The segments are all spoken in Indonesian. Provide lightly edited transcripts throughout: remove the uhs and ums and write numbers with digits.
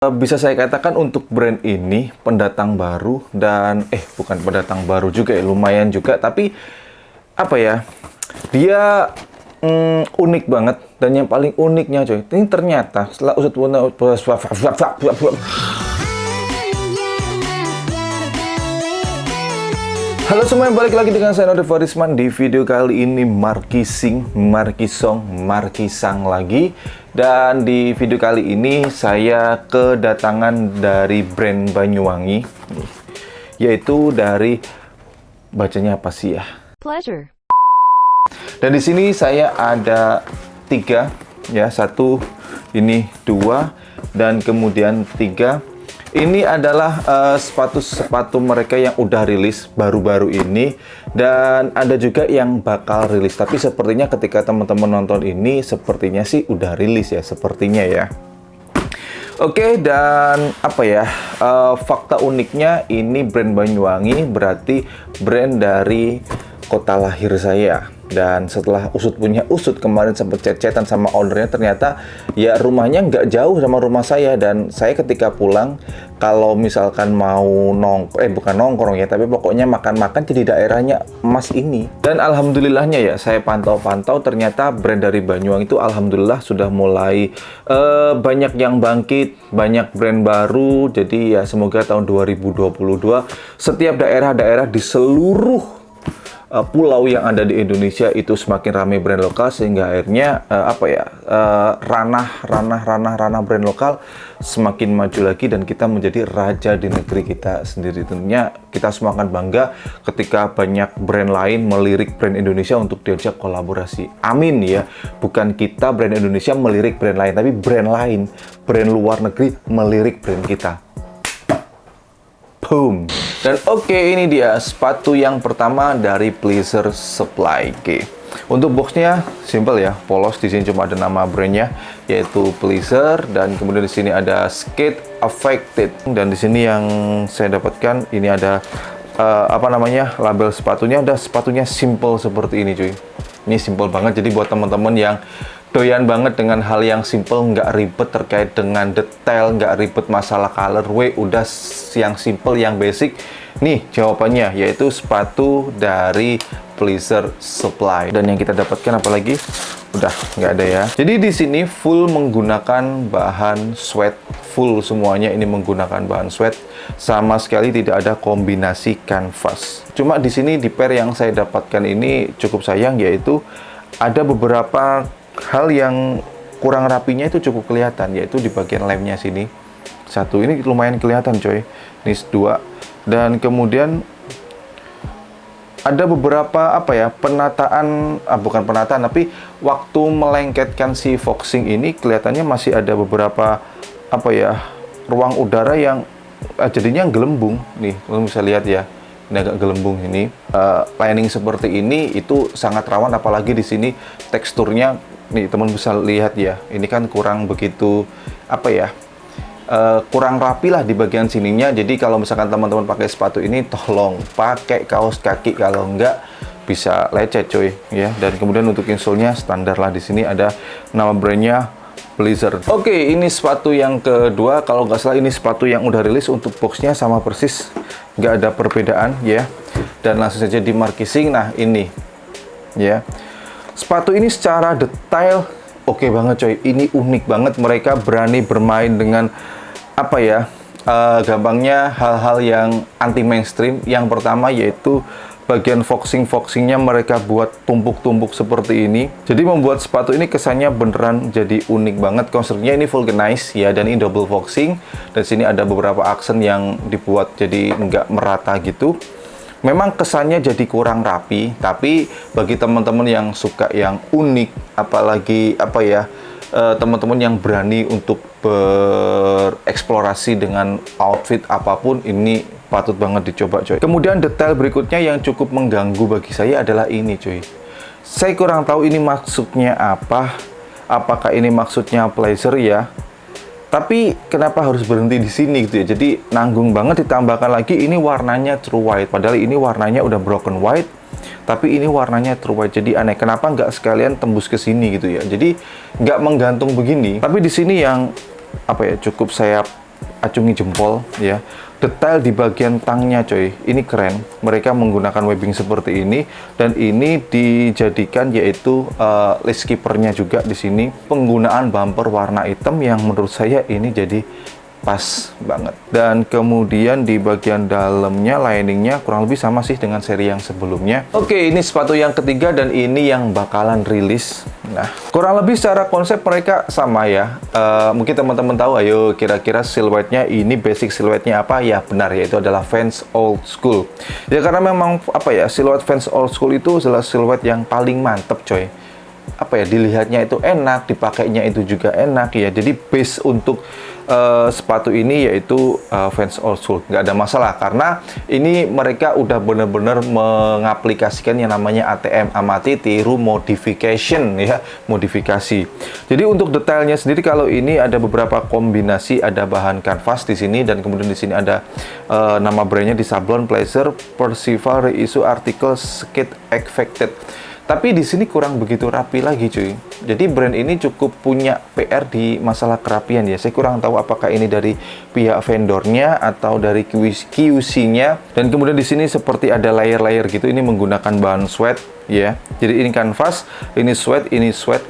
Bisa saya katakan untuk brand ini pendatang baru dan bukan pendatang baru juga ya, lumayan juga, tapi apa ya, dia unik banget. Dan yang paling uniknya coy, ini ternyata setelah halo semua, balik lagi dengan saya Node Farisman. Di video kali ini Markising, Markisong, Markisang lagi. Dan di video kali ini saya kedatangan dari brand Banyuwangi, yaitu dari, bacanya apa sih ya? Pleasure. Dan di sini saya ada 3 ya, 1, ini 2, dan kemudian 3. Ini adalah sepatu-sepatu mereka yang udah rilis baru-baru ini, dan ada juga yang bakal rilis. Tapi sepertinya ketika teman-teman nonton ini, sepertinya sih udah rilis ya, sepertinya ya. Oke, dan apa ya, fakta uniknya ini brand Banyuwangi berarti brand dari kota lahir saya. Dan setelah usut punya usut, kemarin sempat chat-chatan sama ownernya, ternyata ya rumahnya nggak jauh sama rumah saya. Dan saya ketika pulang, kalau misalkan mau bukan nongkrong ya, tapi pokoknya makan-makan di daerahnya Mas ini. Dan alhamdulillahnya ya, saya pantau-pantau, ternyata brand dari Banyuwangi itu alhamdulillah sudah mulai banyak yang bangkit, banyak brand baru. Jadi ya semoga tahun 2022 setiap daerah-daerah di seluruh pulau yang ada di Indonesia itu semakin ramai brand lokal, sehingga akhirnya ranah brand lokal semakin maju lagi dan kita menjadi raja di negeri kita sendiri. Tentunya kita semua akan bangga ketika banyak brand lain melirik brand Indonesia untuk diajak kolaborasi. Amin ya, bukan kita brand Indonesia melirik brand lain, tapi brand lain, brand luar negeri melirik brand kita. Boom. Dan oke, ini dia sepatu yang pertama dari Pleasure Supply. Oke. Untuk boxnya simple ya, polos. Di sini cuma ada nama brandnya, yaitu Pleasure, dan kemudian di sini ada Skate Affected. Dan di sini yang saya dapatkan ini ada label sepatunya. Ada sepatunya simple seperti ini cuy. Ini simple banget. Jadi buat teman-teman yang doyan banget dengan hal yang simple, nggak ribet terkait dengan detail, nggak ribet masalah colorway, udah yang simple, yang basic. Nih jawabannya, yaitu sepatu dari Pleasure Supply. Dan yang kita dapatkan apalagi? Udah nggak ada ya. Jadi di sini full menggunakan bahan sweat, full semuanya ini menggunakan bahan sweat, sama sekali tidak ada kombinasi kanvas. Cuma di sini di pair yang saya dapatkan ini cukup sayang, yaitu ada beberapa hal yang kurang rapinya itu cukup kelihatan, yaitu di bagian lemnya sini. Satu ini lumayan kelihatan coy, ini 2, dan kemudian ada beberapa penataan, bukan penataan, tapi waktu melengketkan si foxing ini kelihatannya masih ada beberapa ruang udara yang jadinya gelembung. Nih kalian bisa lihat ya, ini agak gelembung ini. Lining seperti ini itu sangat rawan, apalagi di sini teksturnya. Nih teman bisa lihat ya, ini kan kurang begitu kurang rapi lah di bagian sininya. Jadi kalau misalkan teman-teman pakai sepatu ini, tolong pakai kaos kaki, kalau enggak bisa lecet coy ya. Dan kemudian untuk insole-nya standar lah, di sini ada nama brandnya Pleasure. Oke, ini sepatu yang kedua. Kalau nggak salah ini sepatu yang udah rilis. Untuk boxnya sama persis, nggak ada perbedaan ya. Dan langsung saja di markising. Nah ini ya, sepatu ini secara detail oke banget coy. Ini unik banget. Mereka berani bermain dengan gampangnya hal-hal yang anti mainstream. Yang pertama yaitu bagian foxingnya mereka buat tumpuk-tumpuk seperti ini. Jadi membuat sepatu ini kesannya beneran jadi unik banget. Konstruknya ini vulcanized ya, dan ini double foxing. Dan sini ada beberapa aksen yang dibuat jadi nggak merata gitu. Memang kesannya jadi kurang rapi, tapi bagi teman-teman yang suka yang unik, apalagi teman-teman yang berani untuk bereksplorasi dengan outfit apapun, ini patut banget dicoba coy. Kemudian detail berikutnya yang cukup mengganggu bagi saya adalah ini coy. Saya kurang tahu ini maksudnya apa. Apakah ini maksudnya pleasure ya? Tapi kenapa harus berhenti di sini gitu ya? Jadi nanggung banget. Ditambahkan lagi ini warnanya true white, padahal ini warnanya udah broken white, tapi ini warnanya true white. Jadi aneh, kenapa nggak sekalian tembus ke sini gitu ya? Jadi nggak menggantung begini. Tapi di sini yang cukup saya acungi jempol ya. Detail di bagian tangnya coy, ini keren. Mereka menggunakan webbing seperti ini dan ini dijadikan yaitu lace keepernya juga di sini. Penggunaan bumper warna hitam yang menurut saya ini jadi pas banget. Dan kemudian di bagian dalamnya liningnya kurang lebih sama sih dengan seri yang sebelumnya. Oke, ini sepatu yang ketiga dan ini yang bakalan rilis. Nah, kurang lebih secara konsep mereka sama ya. Mungkin teman-teman tahu, ayo kira-kira siluetnya ini basic siluetnya apa? Ya benar, yaitu adalah Vans Old School. Ya karena memang apa ya, siluet Vans Old School itu adalah siluet yang paling mantep coy. Apa ya, dilihatnya itu enak, dipakainya itu juga enak ya. Jadi base untuk sepatu ini yaitu Vans Old School, nggak ada masalah karena ini mereka udah benar-benar mengaplikasikan yang namanya ATM, amati tiru modification ya, modifikasi. Jadi untuk detailnya sendiri kalau ini ada beberapa kombinasi, ada bahan kanvas di sini dan kemudian di sini ada nama brandnya di sablon Pleasure Percival Reissue Article Skate Affected. Tapi di sini kurang begitu rapi lagi cuy. Jadi brand ini cukup punya PR di masalah kerapian ya. Saya kurang tahu apakah ini dari pihak vendornya atau dari QC-nya. Dan kemudian di sini seperti ada layer-layer gitu. Ini menggunakan bahan sweat ya. Jadi ini kanvas, ini sweat.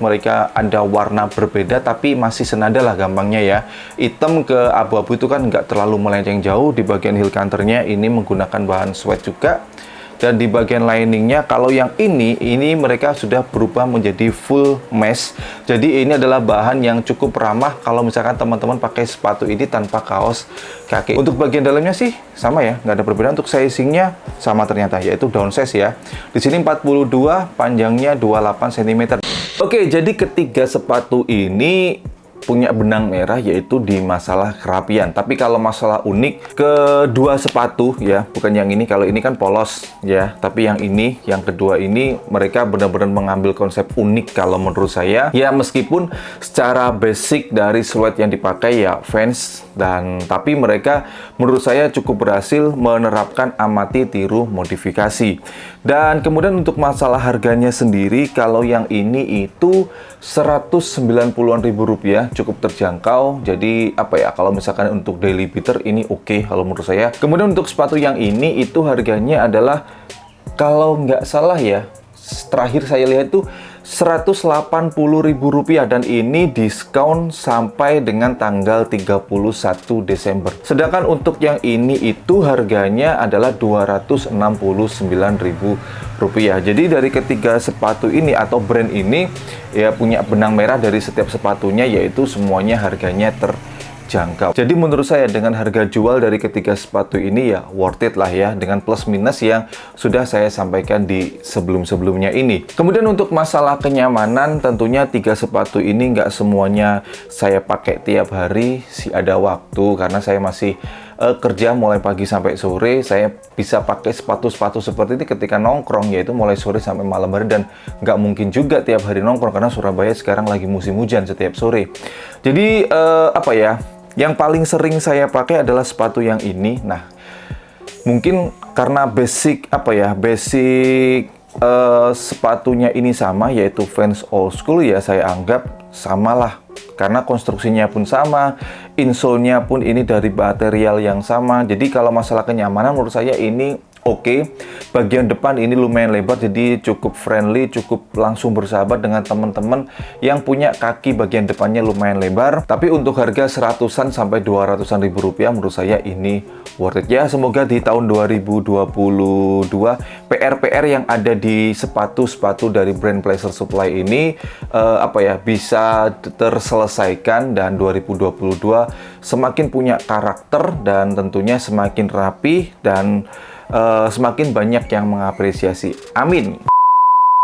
Mereka ada warna berbeda tapi masih senada lah gampangnya ya. Hitam ke abu-abu itu kan nggak terlalu melenceng jauh. Di bagian heel counternya ini menggunakan bahan sweat juga. Dan di bagian liningnya, kalau yang ini mereka sudah berubah menjadi full mesh. Jadi ini adalah bahan yang cukup ramah kalau misalkan teman-teman pakai sepatu ini tanpa kaos kaki. Untuk bagian dalamnya sih sama ya, nggak ada perbedaan. Untuk sizingnya sama ternyata, yaitu downsize ya. Di sini 42, panjangnya 28 cm. Oke, jadi ketiga sepatu ini punya benang merah yaitu di masalah kerapian. Tapi kalau masalah unik, kedua sepatu ya, bukan yang ini. Kalau ini kan polos ya, tapi yang ini, yang kedua ini mereka benar-benar mengambil konsep unik kalau menurut saya. Ya meskipun secara basic dari siluet yang dipakai ya Vans, dan tapi mereka menurut saya cukup berhasil menerapkan amati tiru modifikasi. Dan kemudian untuk masalah harganya sendiri, kalau yang ini itu 190-an ribu rupiah, cukup terjangkau. Jadi apa ya, kalau misalkan untuk daily beater ini oke kalau menurut saya. Kemudian untuk sepatu yang ini itu harganya adalah kalau nggak salah ya, terakhir saya lihat itu 180.000 rupiah dan ini diskon sampai dengan tanggal 31 Desember. Sedangkan untuk yang ini itu harganya adalah 269.000 rupiah. Jadi dari ketiga sepatu ini atau brand ini ya punya benang merah dari setiap sepatunya, yaitu semuanya harganya terjangkau. Jadi menurut saya dengan harga jual dari ketiga sepatu ini ya worth it lah ya, dengan plus minus yang sudah saya sampaikan di sebelum-sebelumnya ini. Kemudian untuk masalah kenyamanan, tentunya tiga sepatu ini nggak semuanya saya pakai tiap hari, sih ada waktu karena saya masih kerja mulai pagi sampai sore. Saya bisa pakai sepatu-sepatu seperti ini ketika nongkrong, yaitu mulai sore sampai malam hari, dan nggak mungkin juga tiap hari nongkrong karena Surabaya sekarang lagi musim hujan setiap sore. Jadi apa ya, yang paling sering saya pakai adalah sepatu yang ini. Nah, mungkin karena basic apa ya, sepatunya ini sama, yaitu Vans Old School ya, saya anggap samalah. Karena konstruksinya pun sama, insole-nya pun ini dari material yang sama. Jadi kalau masalah kenyamanan menurut saya ini oke. Bagian depan ini lumayan lebar, jadi cukup friendly, cukup langsung bersahabat dengan teman-teman yang punya kaki bagian depannya lumayan lebar. Tapi untuk harga 100-an sampai 200-an ribu rupiah menurut saya ini worth it ya. Semoga di tahun 2022 PR-PR yang ada di sepatu-sepatu dari brand Pleasure Supply ini apa ya, bisa terselesaikan, dan 2022 semakin punya karakter dan tentunya semakin rapi dan semakin banyak yang mengapresiasi. Amin.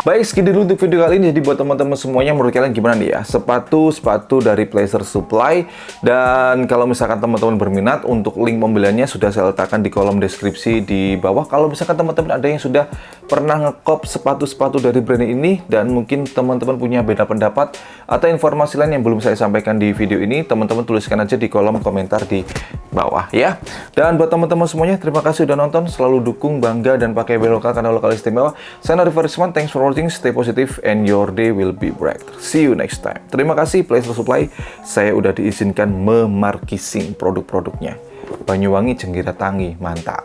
Baik, sekian dulu untuk video kali ini. Jadi buat teman-teman semuanya, menurut kalian gimana nih ya sepatu dari Pleasure Supply? Dan kalau misalkan teman-teman berminat, untuk link pembeliannya sudah saya letakkan di kolom deskripsi di bawah. Kalau misalkan teman-teman ada yang sudah pernah ngekop sepatu-sepatu dari brand ini dan mungkin teman-teman punya beda pendapat atau informasi lain yang belum saya sampaikan di video ini, teman-teman tuliskan aja di kolom komentar di bawah ya. Dan buat teman-teman semuanya, terima kasih udah nonton, selalu dukung, bangga, dan pakai bel lokal karena lokal istimewa. Saya Nari Farisman, thanks for watching, stay positive, and your day will be bright. See you next time. Terima kasih Pleasure Supply, saya udah diizinkan memarkising produk-produknya. Banyuwangi Cenggira Tangi, mantap.